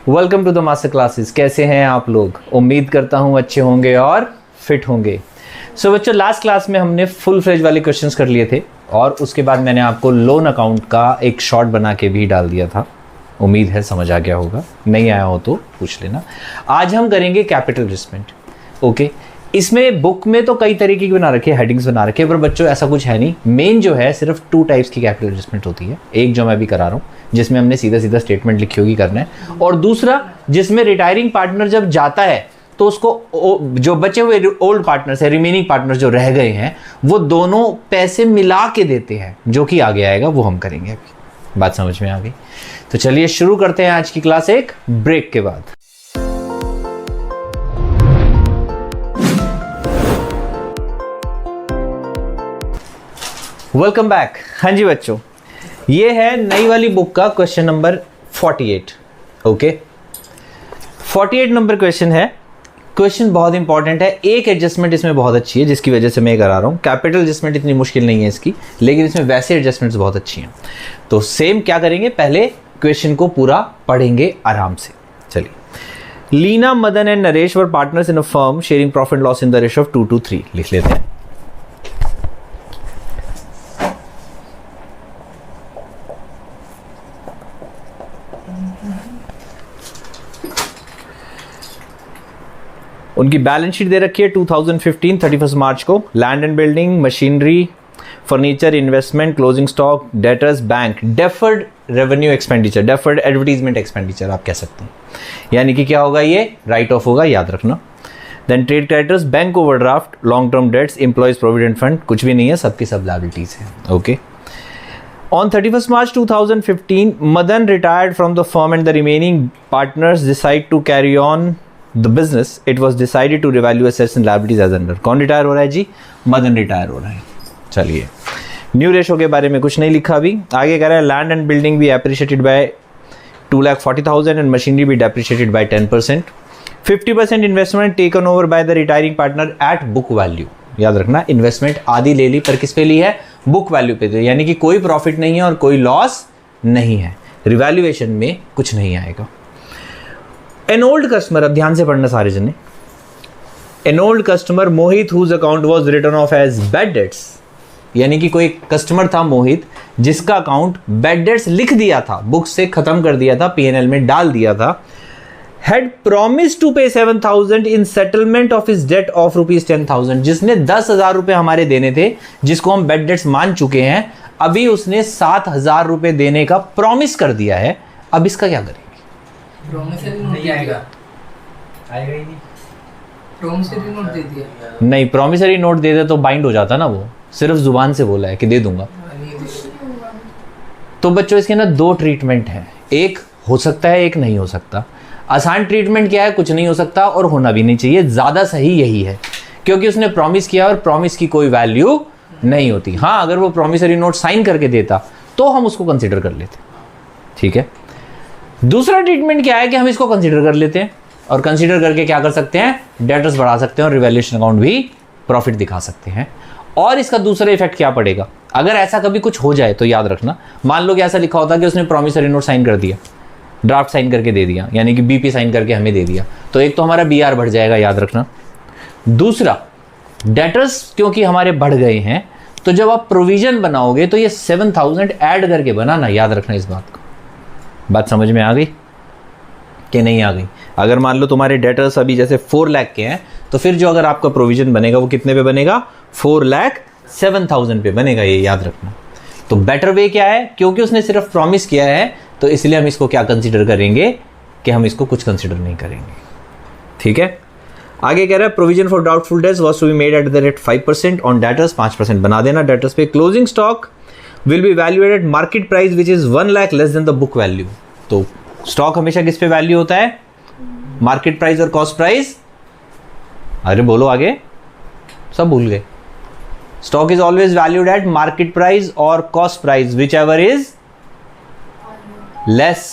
Welcome to the master classes. कैसे हैं आप लोग? उम्मीद करता हूं अच्छे होंगे और फिट होंगे। सो बच्चों, लास्ट क्लास में हमने फुल फ्लेज वाले क्वेश्चंस कर लिए थे और उसके बाद मैंने आपको लोन अकाउंट का एक शॉर्ट बना के भी डाल दिया था। उम्मीद है समझ आ गया होगा, नहीं आया हो तो पूछ लेना। आज हम करेंगे कैपिटल एडजस्टमेंट। ओके, इसमें बुक में तो कई तरीके की बना रखे, हेडिंग्स बना रखे, पर बच्चों ऐसा कुछ है नहीं। मेन जो है सिर्फ 2 टाइप्स की कैपिटल एडजस्टमेंट होती है। एक जो मैं भी करा रहा हूँ जिसमें हमने सीधा सीधा स्टेटमेंट लिखी होगी करना है, और दूसरा जिसमें रिटायरिंग पार्टनर जब जाता है तो उसको जो बचे हुए ओल्ड पार्टनर्स है, रिमेनिंग पार्टनर्स जो रह गए हैं, वो दोनों पैसे मिला के देते हैं, जो कि आगे आएगा वो हम करेंगे। अभी बात समझ में आ गई? तो चलिए शुरू करते हैं आज की क्लास एक ब्रेक के बाद। Welcome back. हाँ जी बच्चों, ये है नई वाली बुक का question number 48। Okay, 48 number question है। क्वेश्चन बहुत इंपॉर्टेंट है। एक एडजस्टमेंट इसमें बहुत अच्छी है जिसकी वजह से मैं करा रहा हूं। कैपिटल एडजस्टमेंट इतनी मुश्किल नहीं है इसकी, लेकिन इसमें वैसे एडजस्टमेंट्स बहुत अच्छी हैं। तो सेम क्या करेंगे, पहले क्वेश्चन को पूरा पढ़ेंगे आराम से। चलिए, Leena, Madan and Naresh were partners in a firm sharing profit loss in the ratio of 2:3। लिख लेते हैं। उनकी बैलेंस शीट दे रखी है 2015 31 मार्च को। Land and building, machinery, furniture, investment, closing stock, debtors, bank, deferred revenue expenditure, deferred advertisement expenditure आप कह सकते हैं। यानी कि क्या होगा, ये राइट ऑफ होगा, याद रखना। Then trade creditors, bank overdraft, long term debts, employees provident fund, कुछ भी नहीं है, सबकी सब लायबिलिटीज है। Okay, On 31st March 2015, Madan retired from the firm and the remaining partners decide to carry on the business. It was decided to revalue assets and liabilities as under. कौन retire हो रहा है जी? Madan retire हो रहा है। चलिए, new ratio के बारे में कुछ नहीं लिखा अभी। आगे कह रहा है लैंड एंड बिल्डिंग भी एप्रिशिएटेड बाय 2,40,000 एंड मशीनरी भी depreciated by 10%। 50% investment taken over by the retiring partner at book value. याद रखना, इन्वेस्टमेंट आधी ले ली, पर किस पे ली है? बुक वैल्यू पे। यानी कि कोई प्रॉफिट नहीं है और कोई लॉस नहीं है, रिवैल्यूएशन में कुछ नहीं आएगा। एन ओल्ड कस्टमर, अब ध्यान से पढ़ना सारे जने। An old customer Mohit whose account was written off as bad debts. यानी कि कोई कस्टमर था मोहित जिसका अकाउंट बैड डेट्स लिख दिया था, बुक से खत्म कर दिया था, पीएनएल में डाल दिया था। had promised to pay 7,000 in settlement of his debt of rupees 10,000। जिसने 10,000 रुपए हमारे देने थे, जिसको हम बैड डेट्स मान चुके हैं, अभी उसने 7,000 रुपए देने का प्रॉमिस कर दिया है। अब इसका क्या करेंगे? प्रॉमिसरी नोट नहीं आएगा ही नहीं। प्रॉमिसरी नोट दे दिया नहीं, प्रॉमिसरी नोट दे दे तो बाइंड हो जाता ना, वो सिर्फ जुबान से बोला है कि दे दूंगा। तो बच्चों, इसके ना 2 ट्रीटमेंट है, एक हो सकता है, एक नहीं हो सकता। आसान ट्रीटमेंट क्या है? कुछ नहीं हो सकता और होना भी नहीं चाहिए। ज़्यादा सही यही है, क्योंकि उसने प्रॉमिस किया और प्रॉमिस की कोई वैल्यू नहीं होती। हाँ, अगर वो प्रॉमिसरी नोट साइन करके देता तो हम उसको कंसीडर कर लेते। ठीक है। दूसरा ट्रीटमेंट क्या है कि हम इसको कंसीडर कर लेते हैं और कंसीडर करके क्या कर सकते हैं? डेटर्स बढ़ा सकते हैं और रिवैल्यूएशन अकाउंट भी प्रॉफिट दिखा सकते हैं। और इसका दूसरा इफेक्ट क्या पड़ेगा, अगर ऐसा कभी कुछ हो जाए तो याद रखना, मान लो कि ऐसा लिखा होता कि उसने प्रॉमिसरी नोट साइन कर दिया, ड्राफ्ट साइन करके दे दिया, यानी कि बीपी साइन करके हमें दे दिया, तो एक तो हमारा बीआर बढ़ जाएगा, याद रखना। दूसरा, डेटर्स क्योंकि हमारे बढ़ गए हैं, तो जब आप प्रोविजन बनाओगे तो ये 7,000 ऐड करके बनाना, याद रखना इस बात को। बात समझ में आ गई कि नहीं आ गई? अगर मान लो तुम्हारे डेटर्स अभी जैसे 4 लाख के हैं, तो फिर जो अगर आपका प्रोविजन बनेगा वो कितने पे बनेगा? 4,07,000 पे बनेगा, ये याद रखना। तो बेटर वे क्या है, क्योंकि उसने सिर्फ प्रॉमिस किया है, तो इसलिए हम इसको क्या कंसीडर करेंगे कि हम इसको कुछ कंसीडर नहीं करेंगे। ठीक है। आगे कह रहा है provision for doubtful debts was to be made at the rate 5%, on debtors 5% बना देना डेटर्स पे। Closing stock will be valuated at market price which is 1 lakh less than the book value. तो स्टॉक हमेशा किस पे वैल्यू होता है? Market price और कॉस्ट प्राइस। अरे बोलो आगे, सब भूल गए। Stock is always valued at market price और cost price, which ever is less.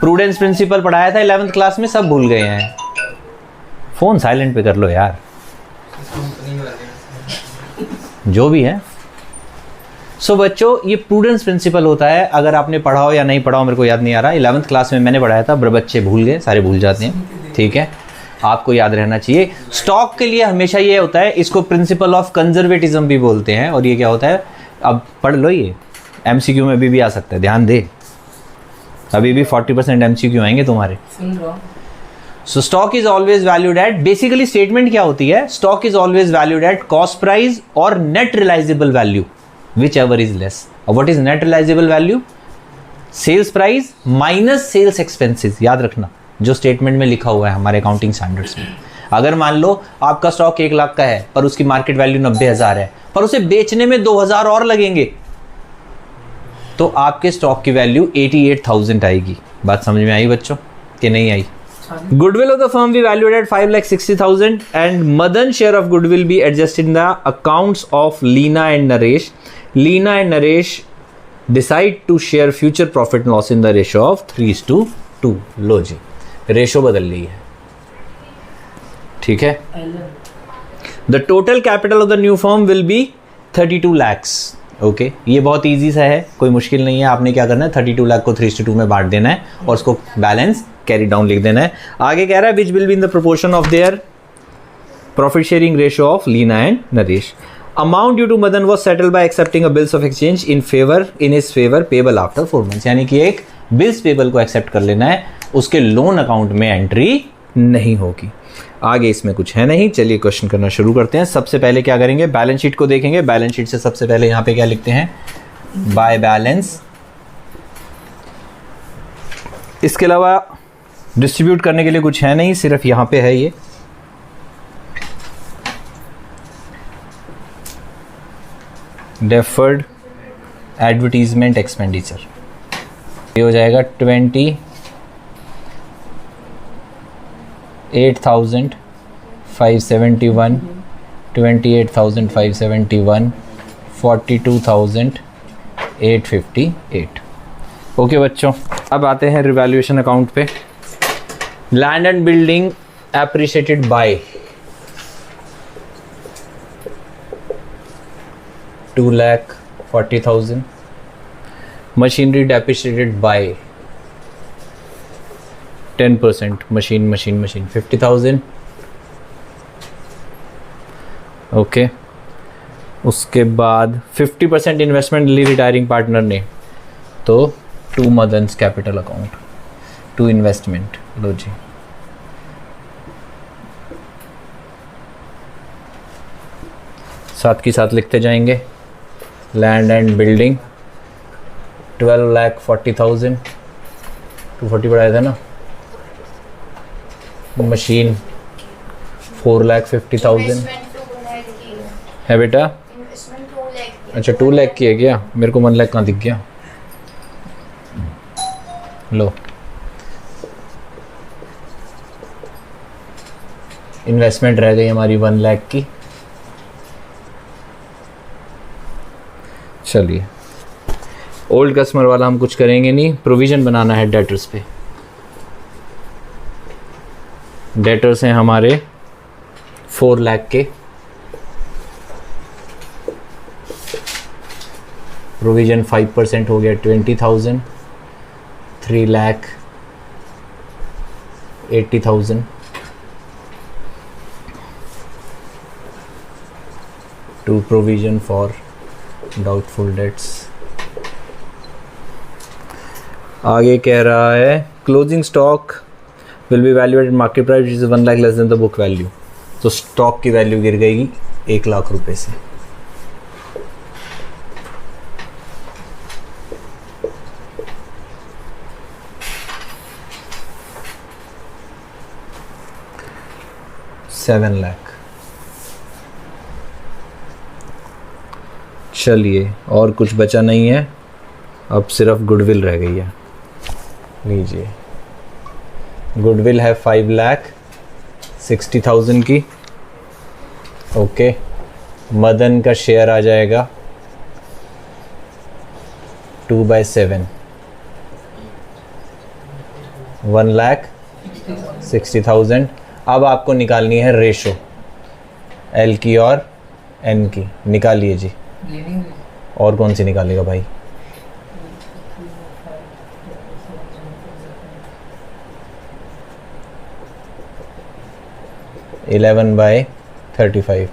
Prudence principle पढ़ाया था 11th क्लास में, सब भूल गए हैं। फोन साइलेंट पे कर लो यार, जो भी है। सो बच्चों ये प्रूडेंस प्रिंसिपल होता है, अगर आपने पढ़ा हो या नहीं पढ़ा हो मेरे को याद नहीं आ रहा, 11th क्लास में मैंने पढ़ाया था, बच्चे भूल गए, सारे भूल जाते हैं, ठीक है, आपको याद रहना चाहिए। स्टॉक के लिए हमेशा ये होता है, इसको प्रिंसिपल ऑफ कंजर्वेटिज्म भी बोलते हैं, और ये क्या होता है, अब पढ़ लो, ये MCQ में भी आ सकता है, ध्यान दे, अभी भी 40% MCQ आएंगे तुम्हारे। So stock is always valued at, basically statement क्या होती है, stock is always valued at cost price और net realisable value, whichever is less. What is net realizable value? Sales price minus sales expenses, याद रखना, जो statement में लिखा हुआ है हमारे अकाउंटिंग स्टैंडर्ड्स में। अगर मान लो आपका स्टॉक 1 लाख का है पर उसकी मार्केट वैल्यू 90,000 है, पर उसे बेचने में 2,000 और लगेंगे, तो आपके स्टॉक की वैल्यू 88,000 आएगी। बात समझ में आई बच्चों कि नहीं आई? Goodwill of the firm we valued at 5,60,000 and Madan share of goodwill be adjusted in the accounts of Leena and Naresh. Leena and Naresh decide to share future profit and loss in the ratio of 3:2. लो जी, ratio बदल ली है, ठीक है। The total capital of the new firm will be 32 lakhs. Okay, ये बहुत easy सा है, कोई मुश्किल नहीं है। आपने क्या करना है, 32 लाख को 3:2 में बांट देना है और उसको बैलेंस कैरी डाउन लिख देना है। आगे कह रहा है which will be in the proportion of their profit sharing ratio of Leena and Naresh. Amount due to Madan was settle by accepting a bills of exchange in his favour payable after 4 months। यानी कि एक बिल्स पेबल को accept कर लेना है, उसके loan account में entry नहीं होगी। आगे इसमें कुछ है नहीं, चलिए क्वेश्चन करना शुरू करते हैं। सबसे पहले क्या करेंगे, बैलेंस शीट को देखेंगे। बैलेंस शीट से सबसे पहले यहाँ पे क्या लिखते हैं, बाय बैलेंस। इसके अलावा डिस्ट्रीब्यूट करने के लिए कुछ है नहीं, सिर्फ यहाँ पे है ये डेफर्ड एडवर्टीजमेंट एक्सपेंडिचर, ये हो जाएगा 28,571, 28,571, 42,858। ओके बच्चों, अब आते हैं रिवैल्यूएशन अकाउंट पे। Land and building appreciated by 2,40,000। Machinery depreciated by 10%, machine 50,000। Okay, उसके बाद 50% इन्वेस्टमेंट ली रिटायरिंग पार्टनर ने, तो to Madan's capital account, to investment. लो जी, साथ की साथ लिखते जाएंगे। लैंड एंड बिल्डिंग 12,40,000, 240 बढ़ाया था ना। मशीन 4,50,000 है बेटा। अच्छा 2 लाख की है क्या, मेरे को 1 लाख कहाँ दिख गया। लो, इन्वेस्टमेंट रह गई हमारी 1 लाख की। चलिए, ओल्ड कस्टमर वाला हम कुछ करेंगे नहीं, प्रोविजन बनाना है डेटर्स पे। डेटर्स हैं हमारे 4 लाख के, प्रोविजन 5% हो गया 20,000, 3,80,000, to provision for doubtful debts. आगे कह रहा है closing stock will be valuated market price is 1 lakh less than the book value. तो स्टॉक की वैल्यू गिर गई 1 लाख रुपए से। $7 लाख। चलिए, और कुछ बचा नहीं है, अब सिर्फ गुडविल रह गई है। लीजिए, गुडविल है 5,60,000 की। ओके, मदन का शेयर आ जाएगा 2/7, 1,60,000। अब आपको निकालनी है रेशो, एल की और एन की। निकालिए जी। और कौन सी निकालेगा भाई? Eleven by 35।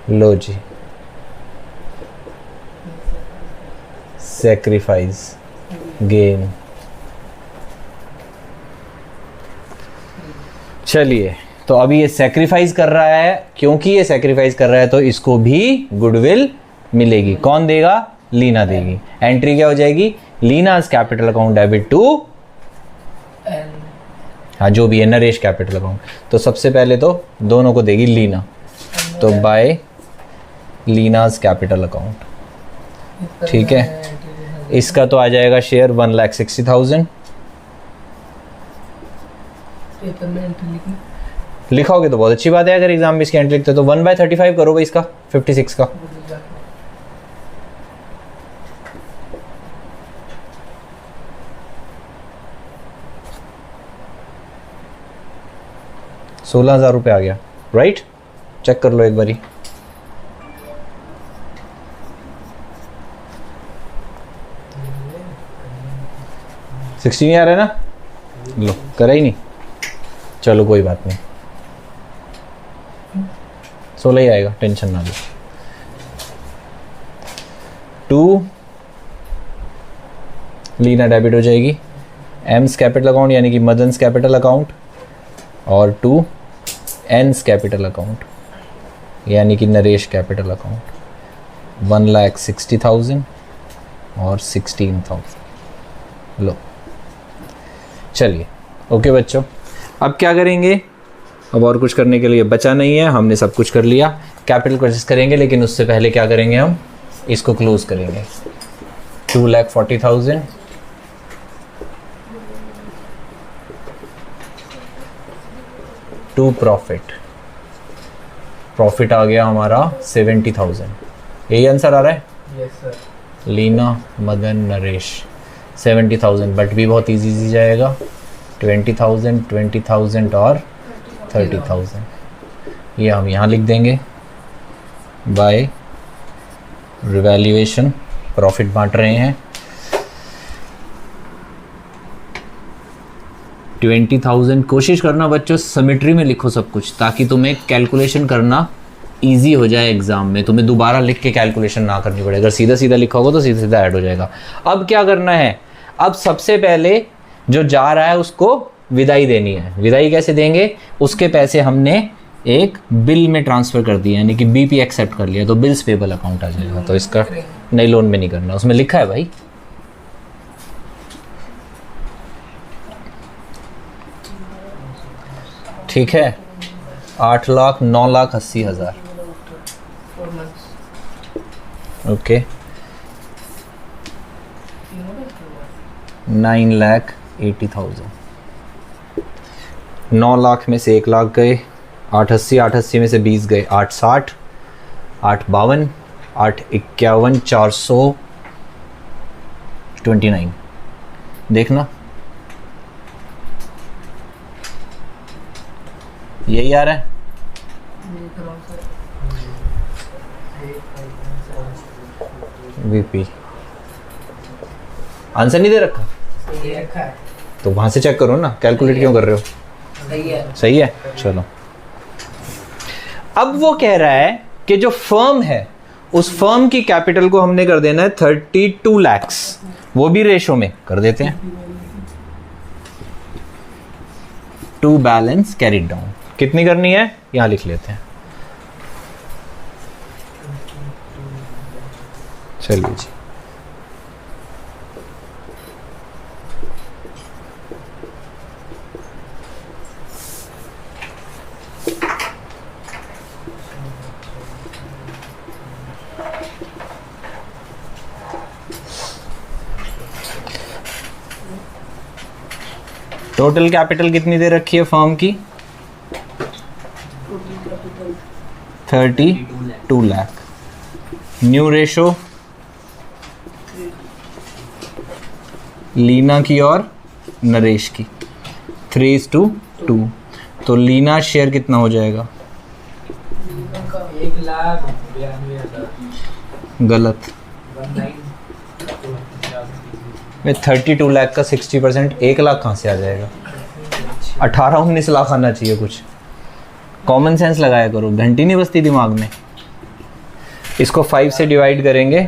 लो जी, सेक्रीफाइस गेन। चलिए, तो अभी ये सेक्रीफाइस कर रहा है, क्योंकि ये सेक्रीफाइस कर रहा है तो इसको भी गुडविल मिलेगी। कौन देगा? लीना देगी। एंट्री क्या हो जाएगी? लीनास कैपिटल अकाउंट डेबिट टू, हाँ जो भी है, नरेश कैपिटल अकाउंट। तो सबसे पहले तो दोनों को देगी लीना, तो बाय लीनास कैपिटल अकाउंट। ठीक है, इसका तो आ जाएगा शेयर 1,60,000। पेपर में एंट्री लिखनी, लिखोगे तो बहुत अच्छी बात है। अगर एग्जाम में इसकी एंट्री लिखते तो 1/35 करो भाई, इसका 56 का। ₹16,000 आ गया, राइट? चेक कर लो एक बारी। $16 आ रहा है ना? लो, करा ही नहीं। चलो कोई बात नहीं, 16 ही आएगा, टेंशन ना लो। 2 लीना डेबिट हो जाएगी एम्स कैपिटल अकाउंट यानी कि मदन्स कैपिटल अकाउंट, और 2 एन्स कैपिटल अकाउंट यानी कि नरेश कैपिटल अकाउंट। 1,60,000 और 16,000। लो, चलिए ओके बच्चों, अब क्या करेंगे? अब और कुछ करने के लिए बचा नहीं है, हमने सब कुछ कर लिया। कैपिटल परचेस करेंगे, लेकिन उससे पहले क्या करेंगे? हम इसको क्लोज करेंगे। 2,40,000 टू प्रॉफिट आ गया हमारा 70,000। यही आंसर आ रहा है? Yes sir. Leena, Madan, Naresh 70,000, but भी बहुत इजी जाएगा। 20,000, 20,000 और 30,000। ये हम यहाँ लिख देंगे बाय रिवैल्यूएशन। प्रॉफिट बांट रहे हैं। 20,000। कोशिश करना बच्चों सिमेट्री में लिखो सब कुछ, ताकि तुम्हें कैलकुलेशन करना इजी हो जाए एग्जाम में, तुम्हें दोबारा लिख के कैलकुलेशन ना करनी पड़े। अगर सीधा सीधा लिखा होगा तो सीधा सीधा ऐड हो जाएगा। अब क्या करना है? अब सबसे पहले जो जा रहा है उसको विदाई देनी है। विदाई कैसे देंगे? उसके पैसे हमने एक बिल में ट्रांसफ़र कर दिए, यानी कि बीपी एक्सेप्ट कर लिया, तो बिल्स पेबल अकाउंट आ जाएगा। तो इसका नई लोन में नहीं करना, उसमें लिखा है भाई। ठीक है, 8,09,80,000। ओके, 9,80,000। 9 लाख में से 1 लाख गए, 880, 880 में से 20 गए, 860, 852, 851, 429। देखना यही आ रहा है। वीपी आंसर नहीं दे रखा, ये रखा है। तो वहां से चेक करो ना, कैलकुलेट क्यों कर रहे हो? सही है, सही है। चलो, अब वो कह रहा है कि जो फर्म है उस फर्म की कैपिटल को हमने कर देना है 32 लाख, वो भी रेशो में कर देते हैं। टू बैलेंस कैरिड डाउन कितनी करनी है यहां लिख लेते हैं। चलिए जी, टोटल कैपिटल कितनी दे रखी है फर्म की? 32 लाख। न्यू रेशो लीना की और नरेश की 3:2। तो लीना शेयर कितना हो जाएगा? 1,92,000 गलत। 32 लाख का 60%, 1 लाख कहाँ से आ जाएगा? 18-19 लाख आना चाहिए। कुछ कॉमन सेंस लगाया करो, घंटी नहीं बजती दिमाग में। इसको 5 से डिवाइड करेंगे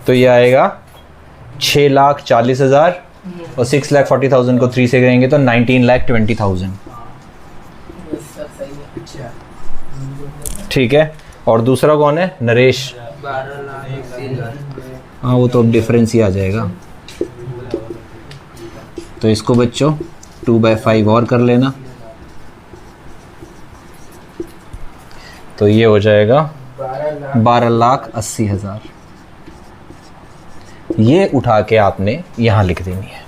तो ये आएगा 6,40,000 और 6,40,000 को 3 से करेंगे तो 19,20,000। ठीक है। और दूसरा कौन है? नरेश। 12,80,000। हाँ वो तो अब डिफरेंस ही आ जाएगा। तो इसको बच्चों 2/5 और कर लेना, तो ये हो जाएगा 12,80,000। ये उठा के आपने यहां लिख देनी है।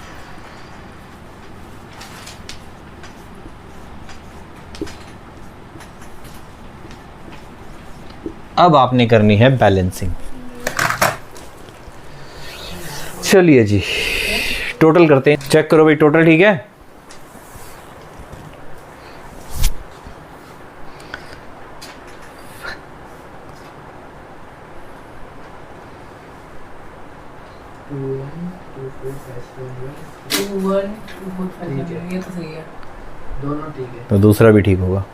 अब आपने करनी है बैलेंसिंग। चलिए जी टोटल करते हैं। चेक करो भाई, टोटल ठीक है? दोनों ठीक है। तो दूसरा भी ठीक होगा।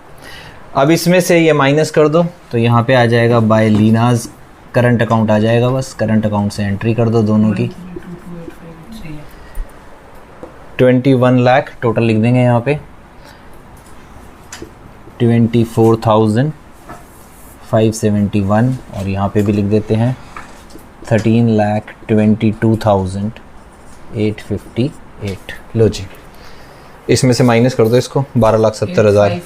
अब इसमें से ये माइनस कर दो तो यहाँ पे आ जाएगा बाय लीनाज करंट अकाउंट आ जाएगा। बस करंट अकाउंट से एंट्री कर दो दोनों की। 21 लाख टोटल लिख देंगे यहाँ पे। 24,571 और यहाँ पे भी लिख देते हैं 13,22,858। लो जी, इसमें से माइनस कर दो इसको। 12,70,000।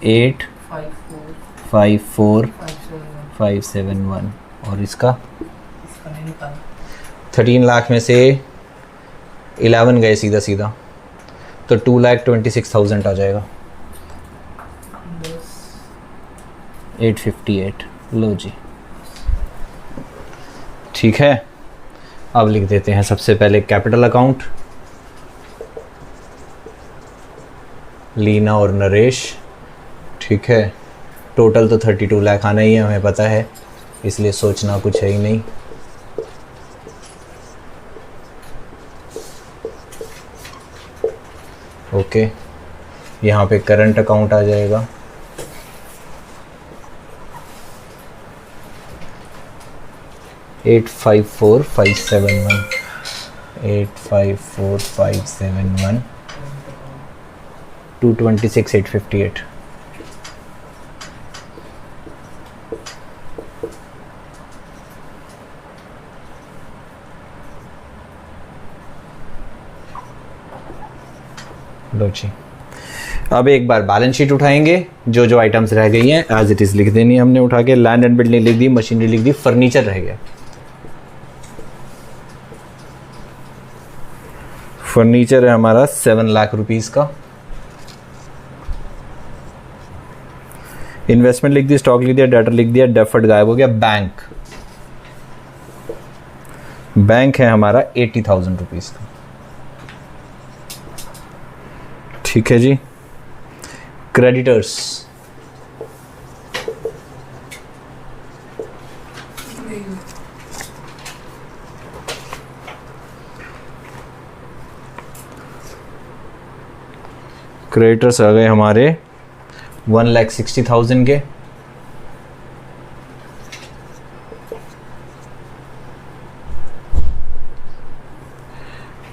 8,54,571 और इसका 13 लाख में से 11 गए सीधा सीधा तो 2,26,000 आ जाएगा। 858। लो जी ठीक है। अब लिख देते हैं सबसे पहले कैपिटल अकाउंट, लीना और नरेश। ठीक है। टोटल तो 32 लाख आना ही है, हमें पता है, इसलिए सोचना कुछ है ही नहीं। ओके। यहाँ पे करंट अकाउंट आ जाएगा 8,54,571। 8,54,571 226,858। लो जी। अब एक बार बैलेंस शीट उठाएंगे, जो जो आइटम्स रह गई हैं एज इट इज लिख देनी है हमने उठा के। लैंड एंड बिल्डिंग लिख दी, मशीनरी लिख दी, फर्नीचर रह गया। फर्नीचर है हमारा 7 लाख रुपीस का। इन्वेस्टमेंट लिख दी, स्टॉक लिख दिया, डेटर लिख दिया, डेफर्ड गायब हो गया। बैंक है हमारा 80,000 रुपीस का। ठीक है जी। क्रेडिटर्स क्रेडिटर्स आ गए हमारे 1,60,000 के।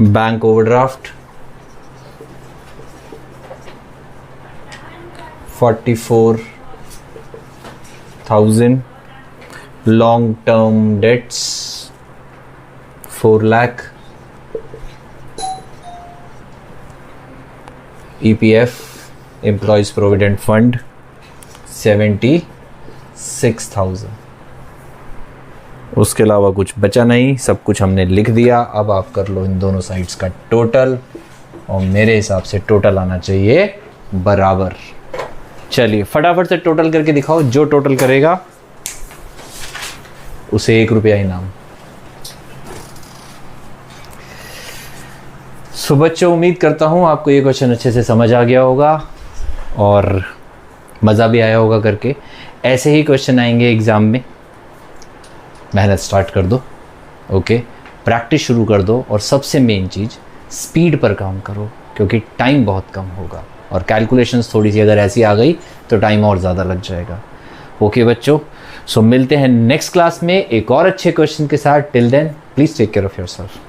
Bank overdraft 44,000। Long term dates 4 lakh. EPF employees provident fund 76,000। उसके अलावा कुछ बचा नहीं, सब कुछ हमने लिख दिया। अब आप कर लो इन दोनों साइड्स का टोटल और मेरे हिसाब से टोटल आना चाहिए बराबर। चलिए फटाफट से टोटल करके दिखाओ। जो टोटल करेगा उसे 1 रुपया इनाम। सो बच्चों, उम्मीद करता हूँ आपको ये क्वेश्चन अच्छे से समझ आ गया होगा और मज़ा भी आया होगा करके। ऐसे ही क्वेश्चन आएंगे एग्ज़ाम में, मेहनत स्टार्ट कर दो, ओके, प्रैक्टिस शुरू कर दो और सबसे मेन चीज़ स्पीड पर काम करो, क्योंकि टाइम बहुत कम होगा और कैलकुलेशंस थोड़ी सी अगर ऐसी आ गई तो टाइम और ज़्यादा लग जाएगा। ओके बच्चों, सो मिलते हैं नेक्स्ट क्लास में एक और अच्छे क्वेश्चन के साथ। Till then please take care of yourself.